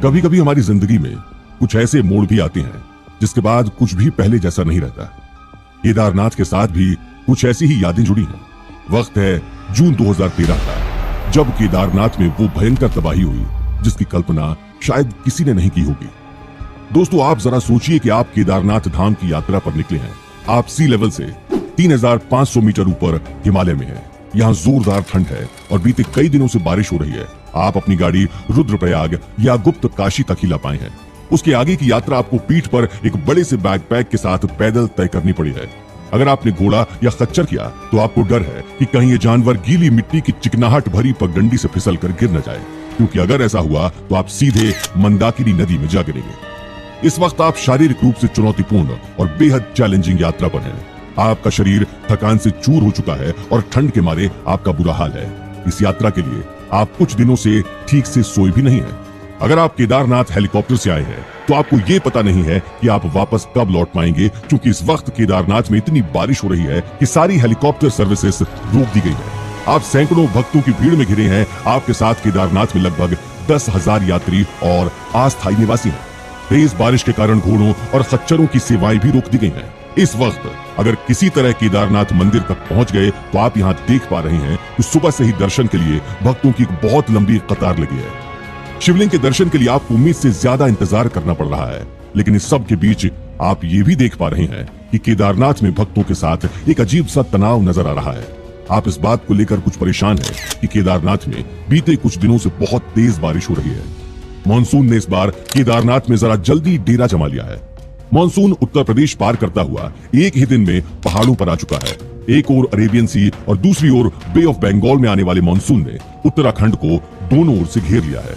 कभी कभी हमारी जिंदगी में कुछ ऐसे मोड़ भी आते हैं जिसके बाद कुछ भी पहले जैसा नहीं रहता। केदारनाथ के साथ भी कुछ ऐसी ही यादें जुड़ी हैं। वक्त है जून 2013 का, जब केदारनाथ में वो भयंकर तबाही हुई जिसकी कल्पना शायद किसी ने नहीं की होगी। दोस्तों, आप जरा सोचिए कि आप केदारनाथ धाम की यात्रा पर निकले हैं। आप सी लेवल से 3500 मीटर ऊपर हिमालय में हैं। यहाँ जोरदार ठंड है और बीते कई दिनों से बारिश हो रही है। आप अपनी गाड़ी रुद्रप्रयाग या गुप्त काशी तक ही ला पाए हैं। उसके आगे की यात्रा आपको पीठ पर एक बड़े से बैकपैक के साथ पैदल तय करनी पड़ी है। अगर आपने घोड़ा या खच्चर किया तो आपको डर है कि कहीं ये जानवर गीली मिट्टी की चिकनाहट भरी पगडंडी से फिसल कर गिर न जाए, क्योंकि अगर ऐसा हुआ तो आप सीधे मंदाकिनी नदी में जा गिरेंगे। इस वक्त आप शारीरिक रूप से चुनौतीपूर्ण और बेहद चैलेंजिंग यात्रा पर हैं। आपका शरीर थकान से चूर हो चुका है और ठंड के मारे आपका बुरा हाल है। इस यात्रा के लिए आप कुछ दिनों से ठीक से सोए भी नहीं हैं। अगर आप केदारनाथ हेलीकॉप्टर से आए हैं तो आपको ये पता नहीं है कि आप वापस कब लौट पाएंगे, क्योंकि इस वक्त केदारनाथ में इतनी बारिश हो रही है कि सारी हेलीकॉप्टर सर्विसेज रोक दी गई है। आप सैकड़ों भक्तों की भीड़ में घिरे हैं। आपके साथ केदारनाथ में लगभग 10,000 यात्री और अस्थायी निवासी हैं। तेज बारिश के कारण घोड़ों और खच्चरों की सेवाएं भी रोक दी गई हैं। इस वक्त अगर किसी तरह केदारनाथ मंदिर तक पहुंच गए तो आप यहाँ देख पा रहे हैं कि सुबह से ही दर्शन के लिए भक्तों की एक बहुत लंबी कतार लगी है। शिवलिंग के दर्शन के लिए आपको उम्मीद से ज्यादा इंतजार करना पड़ रहा है, लेकिन इस सब के बीच आप ये भी देख पा रहे हैं कि केदारनाथ में भक्तों के साथ एक अजीब सा तनाव नजर आ रहा है। आप इस बात को लेकर कुछ परेशान हैं कि केदारनाथ में बीते कुछ दिनों से बहुत तेज बारिश हो रही है। मॉनसून ने इस बार केदारनाथ में जरा जल्दी डेरा जमा लिया है। मॉनसून उत्तर प्रदेश पार करता हुआ एक ही दिन में पहाड़ों पर आ चुका है। एक ओर अरेबियन सी और दूसरी ओर बे ऑफ बंगाल में आने वाले मॉनसून ने उत्तराखंड को दोनों ओर से घेर लिया है।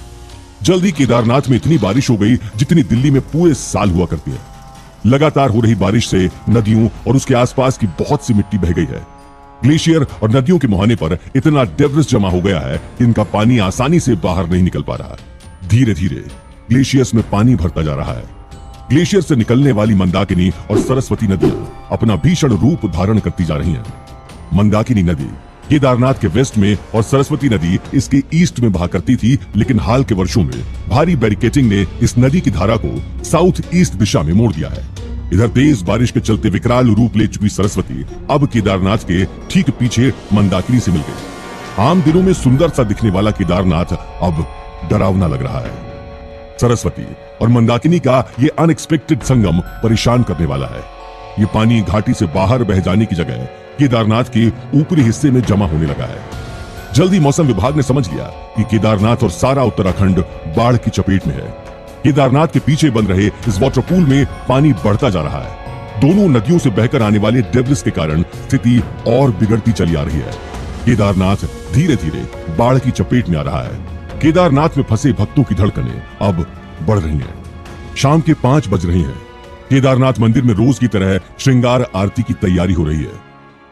जल्दी केदारनाथ में इतनी बारिश हो गई जितनी दिल्ली में पूरे साल हुआ करती है। लगातार हो रही बारिश से नदियों और उसके आसपास की बहुत सी मिट्टी बह गई है। ग्लेशियर और नदियों के मुहाने पर इतना डेब्रिस जमा हो गया है कि इनका पानी आसानी से बाहर नहीं निकल पा रहा। धीरे धीरे ग्लेशियर्स में पानी भरता जा रहा है। ग्लेशियर से निकलने वाली मंदाकिनी और सरस्वती नदियां अपना भीषण रूप धारण करती जा रही हैं। मंदाकिनी नदी केदारनाथ के वेस्ट में और सरस्वती नदी इसके ईस्ट में बहा करती थी, लेकिन हाल के वर्षों में भारी बैरिकेटिंग ने इस नदी की धारा को साउथ ईस्ट दिशा में मोड़ दिया है। इधर तेज बारिश के चलते विकराल रूप ले चुकी सरस्वती अब केदारनाथ के ठीक पीछे मंदाकिनी से मिल गई। आम दिनों में सुंदर सा दिखने वाला केदारनाथ अब डरावना लग रहा है। सरस्वती और मंदाकिनी का ये अनएक्सपेक्टेड संगम परेशान करने वाला है। ये पानी घाटी से बाहर बह जाने की जगह केदारनाथ के ऊपरी हिस्से में जमा होने लगा है। जल्दी मौसम विभाग ने समझ लिया कि केदारनाथ और सारा उत्तराखंड बाढ़ की चपेट में है। केदारनाथ के पीछे बन रहे इस वाटरपूल में पानी बढ़ता जा रहा है। दोनों नदियों से बहकर आने वाले डेब्रिस के कारण स्थिति और बिगड़ती चली आ रही है। केदारनाथ धीरे धीरे बाढ़ की चपेट में आ रहा है। केदारनाथ में फंसे भक्तों की धड़कनें अब बढ़ रही हैं। शाम के 5 बज रहे हैं। केदारनाथ मंदिर में रोज की तरह श्रृंगार आरती की तैयारी हो रही है।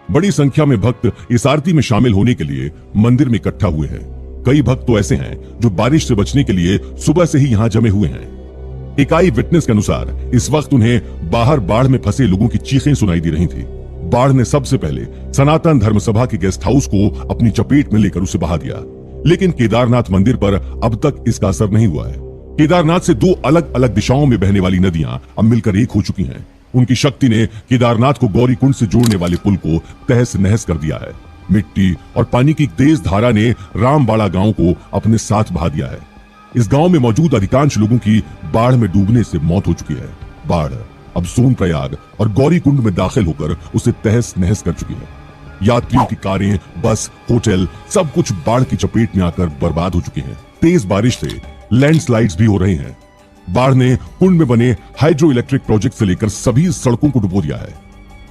बड़ी संख्या में भक्त इस आरती में शामिल होने के लिए मंदिर में इकट्ठा हुए हैं। कई भक्त तो ऐसे हैं जो बारिश से बचने के लिए सुबह से ही यहाँ जमे हुए हैं। एक आई विटनेस के अनुसार इस वक्त उन्हें बाहर बाढ़ में फंसे लोगों की चीखें सुनाई दे रही थी। बाढ़ ने सबसे पहले सनातन धर्म सभा के गेस्ट हाउस को अपनी चपेट में लेकर उसे बहा दिया, लेकिन केदारनाथ मंदिर पर अब तक इसका असर नहीं हुआ है। केदारनाथ से 2 अलग अलग दिशाओं में बहने वाली नदियां अब मिलकर एक हो चुकी हैं। उनकी शक्ति ने केदारनाथ को गौरीकुंड से जोड़ने वाले पुल को तहस नहस कर दिया है। मिट्टी और पानी की तेज धारा ने रामबाड़ा गांव को अपने साथ बहा दिया है। इस गांव में मौजूद अधिकांश लोगों की बाढ़ में डूबने से मौत हो चुकी है। बाढ़ अब सोनप्रयाग और गौरीकुंड में दाखिल होकर उसे तहस नहस कर चुकी है। यात्रियों की कारें, बस, होटल सब कुछ बाढ़ की चपेट में आकर बर्बाद हो चुके हैं। तेज बारिश से लैंडस्लाइड्स भी हो रहे हैं। बाढ़ ने कुंड में बने हाइड्रो इलेक्ट्रिक प्रोजेक्ट से लेकर सभी सड़कों को डुबो दिया है।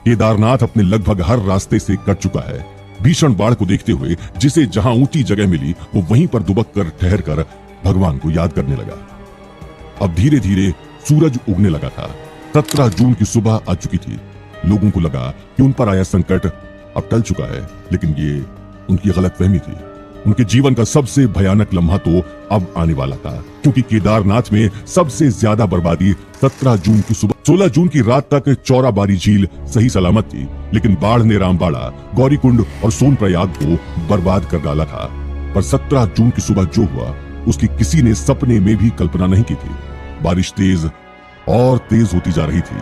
केदारनाथ अपने लगभग हर रास्ते से कट चुका है। भीषण बाढ़ को देखते हुए जिसे जहां ऊंची जगह मिली वो वहीं पर दुबक कर ठहर कर भगवान को याद करने लगा। अब धीरे धीरे सूरज उगने लगा था। 17 जून की सुबह आ चुकी थी। लोगों को लगा कि उन पर आया संकट अब टल चुका है, लेकिन ये उनकी गलतफहमी थी। उनके जीवन का सबसे भयानक लम्हा तो अब आने वाला था, क्योंकि केदारनाथ में सबसे ज्यादा बर्बादी 17 जून की सुबह 16 जून की रात तक चौराबाड़ी झील सही सलामत थी, लेकिन बाढ़ ने रामबाड़ा, गौरीकुंड और सोनप्रयाग को बर्बाद कर डाला था। पर 17 जून की सुबह जो हुआ उसकी किसी ने सपने में भी कल्पना नहीं की थी। बारिश तेज और तेज होती जा रही थी,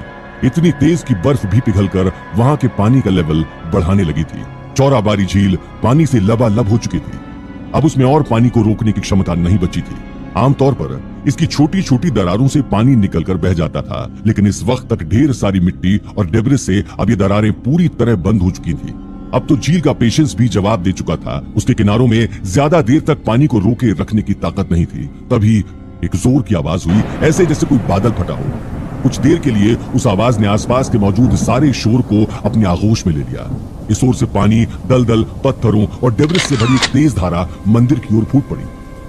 इतनी तेज कि बर्फ भी पिघलकर वहां के पानी का लेवल बढ़ाने लगी थी। चौराबाड़ी झील पानी से लबालब हो चुकी थी। अब उसमें और पानी को रोकने की क्षमता नहीं बची थी। आमतौर पर इसकी छोटी छोटी दरारों से पानी निकलकर बह जाता था, लेकिन इस वक्त तक ढेर सारी मिट्टी और डेब्रिस से अब ये दरारें पूरी तरह बंद हो चुकी थी। अब तो झील का पेशेंस भी जवाब दे चुका था। उसके किनारों में ज्यादा देर तक पानी को रोके रखने की ताकत नहीं थी। तभी एक जोर की आवाज हुई, ऐसे जैसे कोई बादल फटा हो। कुछ देर के लिए उस आवाज ने आसपास के मौजूद सारे शोर को अपने आगोश में ले लिया। इस शोर से पानी, दलदल, पत्थरों और डेब्रिस से भरी एक तेज धारा मंदिर की ओर फूट पड़ी।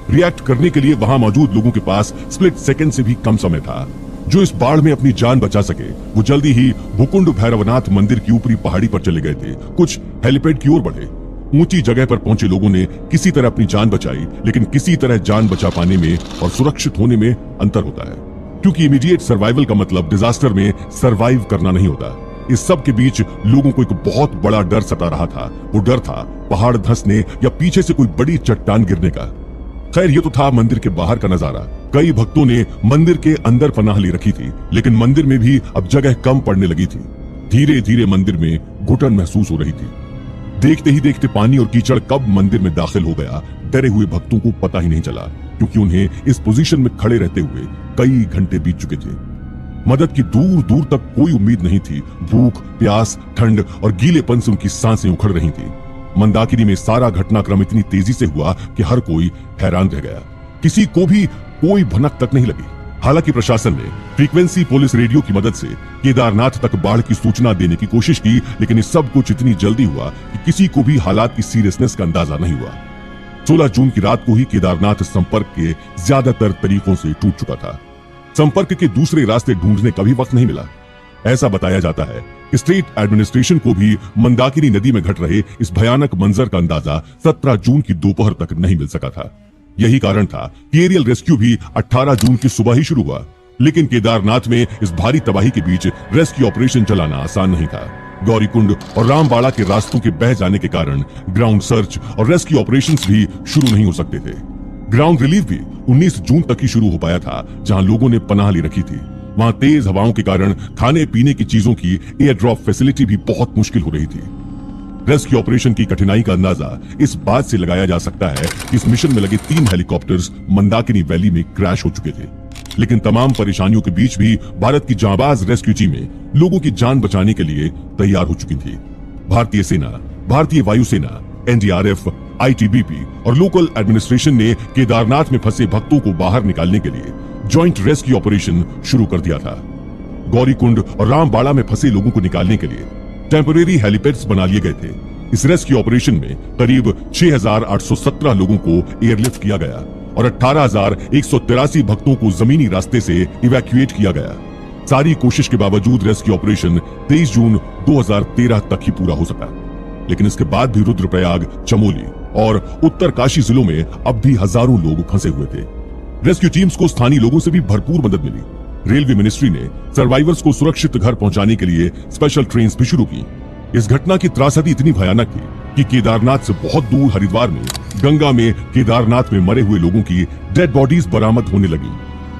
रिएक्ट करने के लिए वहां मौजूद लोगों के पास स्प्लिट सेकंड से भी कम समय था। जो इस बाढ़ में अपनी जान बचा सके वो जल्दी ही भुकुंड भैरवनाथ मंदिर की ऊपरी पहाड़ी पर चले गए थे। कुछ हेलीपैड की ओर बढ़े। ऊंची जगह पर पहुंचे लोगों ने किसी तरह अपनी जान बचाई, लेकिन किसी तरह जान बचा पाने में और सुरक्षित होने में अंतर होता है, क्योंकि इमीडिएट सर्वाइवल का मतलब डिजास्टर में सर्वाइव करना नहीं होता। इस सब के बीच लोगों को एक बहुत बड़ा डर सता रहा था। वो डर था पहाड़ धंसने या पीछे से कोई बड़ी चट्टान गिरने का। खैर, ये तो था मंदिर के बाहर का नजारा। कई भक्तों ने मंदिर के अंदर पनाह ले रखी थी, लेकिन मंदिर में भी अब जगह कम पड़ने लगी थी। धीरे धीरे मंदिर में घुटन महसूस हो रही थी। देखते ही देखते पानी और कीचड़ कब मंदिर में दाखिल हो गया, डरे हुए भक्तों को पता ही नहीं चला, क्योंकि उन्हें इस पोजीशन में खड़े रहते हुए कई घंटे बीत चुके थे। मदद की दूर दूर तक कोई उम्मीद नहीं थी। भूख, प्यास, ठंड और गीलेपन से उनकी सांसें उखड़ रही थी। मंदाकिनी में सारा घटनाक्रम इतनी तेजी से हुआ कि हर कोई हैरान रह गया। किसी को भी कोई भनक तक नहीं लगी। हालांकि प्रशासन ने फ्रीक्वेंसी पुलिस रेडियो की मदद से केदारनाथ तक बाढ़ की सूचना देने की कोशिश की, लेकिन इस सब कुछ इतनी जल्दी हुआ कि किसी को भी हालात की सीरियसनेस का अंदाजा नहीं हुआ। 16 जून की रात को ही केदारनाथ संपर्क के ज्यादातर तरीकों से टूट चुका था। संपर्क के दूसरे रास्ते ढूंढने का भी वक्त नहीं मिला। ऐसा बताया जाता है कि स्टेट एडमिनिस्ट्रेशन को भी मंदाकिनी नदी में घट रहे इस भयानक मंजर का अंदाजा 17 जून की दोपहर तक नहीं मिल सका था। यही कारण था कि एरियल रेस्क्यू भी 18 जून की सुबह ही शुरू हुआ। लेकिन केदारनाथ में इस भारी तबाही के बीच रेस्क्यू ऑपरेशन चलाना आसान नहीं था। गौरीकुंड और रामबाड़ा के रास्तों के बह जाने के कारण ग्राउंड सर्च और रेस्क्यू ऑपरेशंस भी शुरू नहीं हो सकते थे। ग्राउंड रिलीफ भी 19 जून तक ही शुरू हो पाया था, जहां लोगों ने पनाह ले रखी थी। वहां तेज हवाओं के कारण खाने पीने की चीजों की एयर ड्रॉप फैसिलिटी भी बहुत मुश्किल हो रही थी। रेस्क्यू ऑपरेशन की कठिनाई का अंदाजा इस बात से लगाया जा सकता है कि इस मिशन में लगे 3 हेलीकॉप्टर्स मंदाकिनी वैली में क्रैश हो चुके थे। लेकिन तमाम परेशानियों के बीच भी भारत की जांबाज रेस्क्यू टीमें लोगों की जान बचाने के लिए तैयार हो चुकी थी। भारतीय सेना, भारतीय वायुसेना, एनडीआरएफ, आईटीबीपी और लोकल एडमिनिस्ट्रेशन ने केदारनाथ में फंसे भक्तों को बाहर निकालने के लिए जॉइंट रेस्क्यू ऑपरेशन शुरू कर दिया था। गौरीकुंड और रामबाड़ा में फंसे लोगों को निकालने के लिए टेम्परेरी हेलीपैड्स बना लिए गए थे। इस रेस्क्यू ऑपरेशन में करीब 6,817 लोगों को एयरलिफ्ट किया गया और 18,183 भक्तों को जमीनी रास्ते से इवैक्यूएट किया गया। सारी कोशिश के बावजूद रेस्क्यू ऑपरेशन 23 जून 2013 तक ही पूरा हो सका। लेकिन इसके बाद भी रुद्रप्रयाग, चमोली और उत्तरकाशी जिलों में अब भी हजारों लोग फंसे हुए थे। रेस्क्यू टीम्स को स्थानीय लोगों से भी भरपूर मदद मिली। रेलवे मिनिस्ट्री ने सर्वाइवर्स को सुरक्षित घर पहुंचाने के लिए स्पेशल ट्रेन भी शुरू की। इस घटना की त्रासदी इतनी भयानक थी कि केदारनाथ से बहुत दूर हरिद्वार में गंगा में केदारनाथ में मरे हुए लोगों की डेड बॉडीज बरामद होने लगी।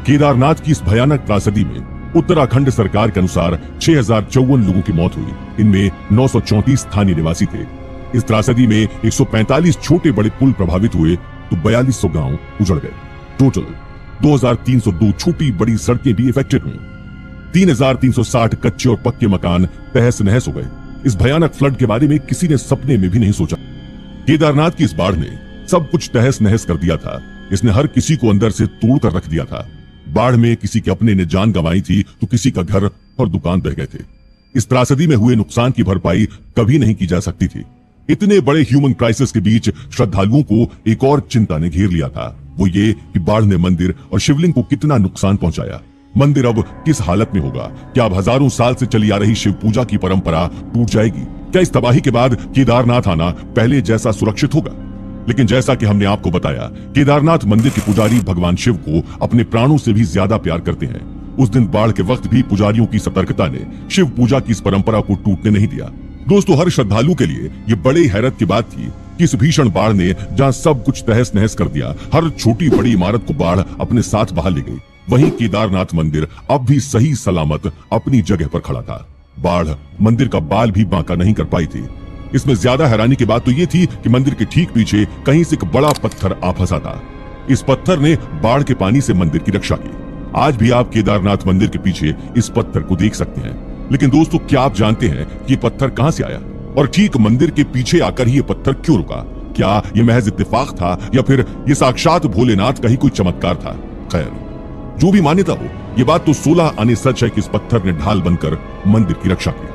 केदारनाथ की इस भयानक त्रासदी में उत्तराखंड सरकार के अनुसार 6,054 लोगों की मौत हुई। इनमें 934 स्थानीय निवासी थे। इस त्रासदी में 145 छोटे बड़े पुल प्रभावित हुए तो 4200 गांव उजड़ गए। टोटल 2,302 छोटी बड़ी सड़कें भी इफेक्टेड हुई। 3,360 कच्चे और पक्के मकान तहस नहस हो गए। इस भयानक फ्लड के बारे में किसी ने सपने में भी नहीं सोचा। केदारनाथ की इस बाढ़ ने सब कुछ तहस नहस कर दिया था। इसने हर किसी को अंदर से तोड़ कर रख दिया था। बाढ़ में किसी के अपने ने जान गंवाई थी तो किसी का घर और दुकान बह गए थे। इस त्रासदी में हुए नुकसान की भरपाई कभी नहीं की जा सकती थी। इतने बड़े ह्यूमन क्राइसिस के बीच श्रद्धालुओं को एक और चिंता ने घेर लिया था। वो ये कि बाढ़ ने मंदिर और शिवलिंग को कितना नुकसान पहुंचाया। मंदिर अब किस हालत में होगा? क्या अब हजारों साल से चली आ रही शिव पूजा की परंपरा टूट जाएगी? क्या इस तबाही के बाद केदारनाथ आना पहले जैसा सुरक्षित होगा? लेकिन जैसा कि हमने आपको बताया, केदारनाथ मंदिर के पुजारी भगवान शिव को अपने प्राणों से भी ज्यादा प्यार करते हैं। उस दिन बाढ़ के वक्त भी पुजारियों की सतर्कता ने शिव पूजा की इस परंपरा को टूटने नहीं दिया। दोस्तों, हर श्रद्धालु के लिए ये बड़े हैरत की बात थी कि इस भीषण बाढ़ ने जहां सब कुछ तहस नहस कर दिया, हर छोटी बड़ी इमारत को बाढ़ अपने साथ बहा ले गई, वहीं केदारनाथ मंदिर अब भी सही सलामत अपनी जगह पर खड़ा था। बाढ़ मंदिर का बाल भी बांका नहीं कर पाई थी। इसमें ज्यादा हैरानी की बात तो ये थी कि मंदिर के ठीक पीछे कहीं से एक बड़ा पत्थर आ फंसा था। इस पत्थर ने बाढ़ के पानी से मंदिर की रक्षा की। आज भी आप केदारनाथ मंदिर के पीछे इस पत्थर को देख सकते हैं। लेकिन दोस्तों, क्या आप जानते हैं कि ये पत्थर कहां से आया और ठीक मंदिर के पीछे आकर ही ये पत्थर क्यों रुका? क्या ये महज इत्तेफाक था या फिर ये साक्षात भोलेनाथ का ही कोई चमत्कार था? खैर, जो भी मान्यता हो, ये बात तो 16 आने सच है कि इस पत्थर ने ढाल बनकर मंदिर की रक्षा की।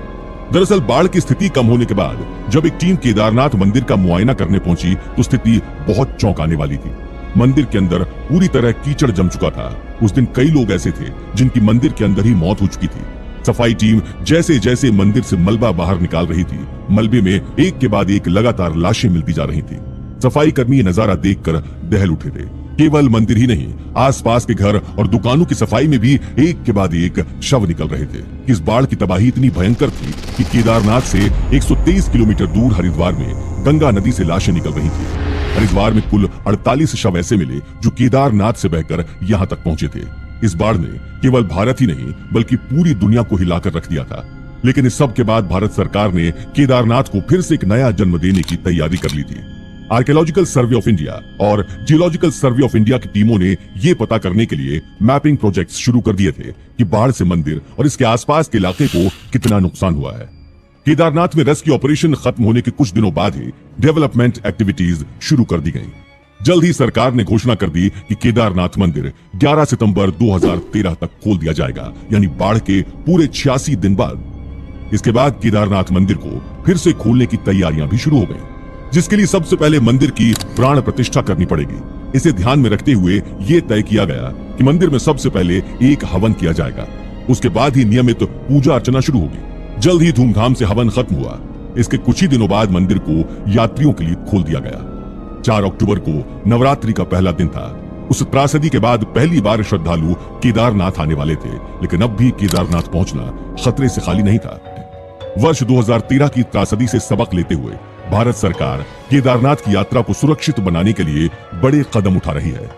दरअसल बाढ़ की स्थिति कम होने के बाद जब एक टीम केदारनाथ मंदिर का मुआयना करने पहुंची तो स्थिति बहुत चौंकाने वाली थी। मंदिर के अंदर पूरी तरह कीचड़ जम चुका था। उस दिन कई लोग ऐसे थे जिनकी मंदिर के अंदर ही मौत हो चुकी थी। सफाई टीम जैसे जैसे मंदिर से मलबा बाहर निकाल रही थी, मलबे में एक के बाद एक लगातार लाशें मिलती जा रही थी। सफाई कर्मी ये नजारा देखकर दहल उठे थे। केवल मंदिर ही नहीं, आसपास के घर और दुकानों की सफाई में भी एक के बाद एक शव निकल रहे थे। इस बाढ़ की तबाही इतनी भयंकर थी कि केदारनाथ से 123 किलोमीटर दूर हरिद्वार में गंगा नदी से लाशें निकल रही थी। हरिद्वार में कुल 48 शव ऐसे मिले जो केदारनाथ से बहकर यहाँ तक पहुंचे थे। इस बाढ़ ने केवल भारत ही नहीं बल्कि पूरी दुनिया को हिलाकर रख दिया था। लेकिन इस सब के बाद भारत सरकार ने केदारनाथ को फिर से एक नया जन्म देने की तैयारी कर ली थी। आर्कियोलॉजिकल सर्वे ऑफ इंडिया और जियोलॉजिकल सर्वे ऑफ इंडिया की टीमों ने ये पता करने के लिए मैपिंग प्रोजेक्ट्स शुरू कर दिए थे कि बाढ़ से मंदिर और इसके आसपास के इलाके को कितना नुकसान हुआ है। केदारनाथ में रेस्क्यू ऑपरेशन खत्म होने के कुछ दिनों बाद ही डेवलपमेंट एक्टिविटीज शुरू कर दी गई। जल्द ही सरकार ने घोषणा कर दी कि केदारनाथ मंदिर 11 सितंबर 2013 तक खोल दिया जाएगा, यानी बाढ़ के पूरे 86 दिन बाद। इसके बाद केदारनाथ मंदिर को फिर से खोलने की तैयारियां भी शुरू हो गई, जिसके लिए सबसे पहले मंदिर की प्राण प्रतिष्ठा करनी पड़ेगी। इसे ध्यान में रखते हुए ये तय किया गया कि मंदिर में सबसे पहले एक हवन किया जाएगा, उसके बाद ही नियमित पूजा अर्चना शुरू होगी। जल्द ही धूमधाम से हवन खत्म हुआ। इसके कुछ ही दिनों बाद मंदिर को यात्रियों के लिए खोल दिया गया। 4 अक्टूबर को नवरात्रि का पहला दिन था। उस त्रासदी के बाद पहली बार श्रद्धालु केदारनाथ आने वाले थे, लेकिन अब भी केदारनाथ पहुंचना खतरे से खाली नहीं था। वर्ष 2013 की त्रासदी से सबक लेते हुए भारत सरकार केदारनाथ की यात्रा को सुरक्षित बनाने के लिए बड़े कदम उठा रही है।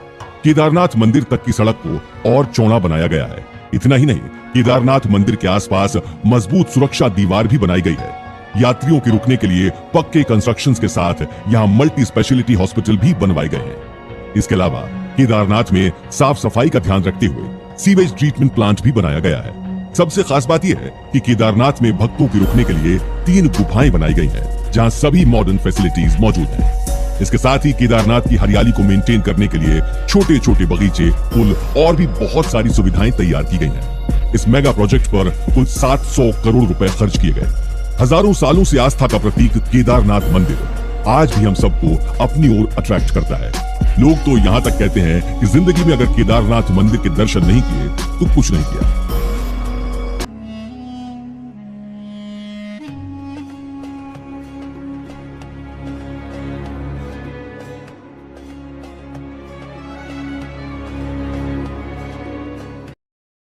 केदारनाथ मंदिर तक की सड़क को और चौड़ा बनाया गया है। इतना ही नहीं, केदारनाथ मंदिर के आसपास मजबूत सुरक्षा दीवार भी बनाई गई है। यात्रियों के रुकने के लिए पक्के कंस्ट्रक्शंस के साथ यहाँ मल्टी स्पेशलिटी हॉस्पिटल भी बनवाए गए हैं। इसके अलावा केदारनाथ में साफ सफाई का ध्यान रखते हुए सीवेज ट्रीटमेंट प्लांट भी बनाया गया है। सबसे खास बात यह है कि केदारनाथ में भक्तों के रुकने के लिए 3 गुफाएं बनाई गई हैं, जहां सभी मॉडर्न फैसिलिटीज मौजूद हैं। इसके साथ ही केदारनाथ की हरियाली को मेंटेन करने के लिए छोटे छोटे बगीचे, पुल और भी बहुत सारी सुविधाएं तैयार की गई हैं। इस मेगा प्रोजेक्ट पर कुल 700 करोड़ रुपए खर्च किए गए। हजारों सालों से आस्था का प्रतीक केदारनाथ मंदिर आज भी हम सबको अपनी ओर अट्रैक्ट करता है। लोग तो यहाँ तक कहते हैं कि जिंदगी में अगर केदारनाथ मंदिर के दर्शन नहीं किए तो कुछ नहीं किया।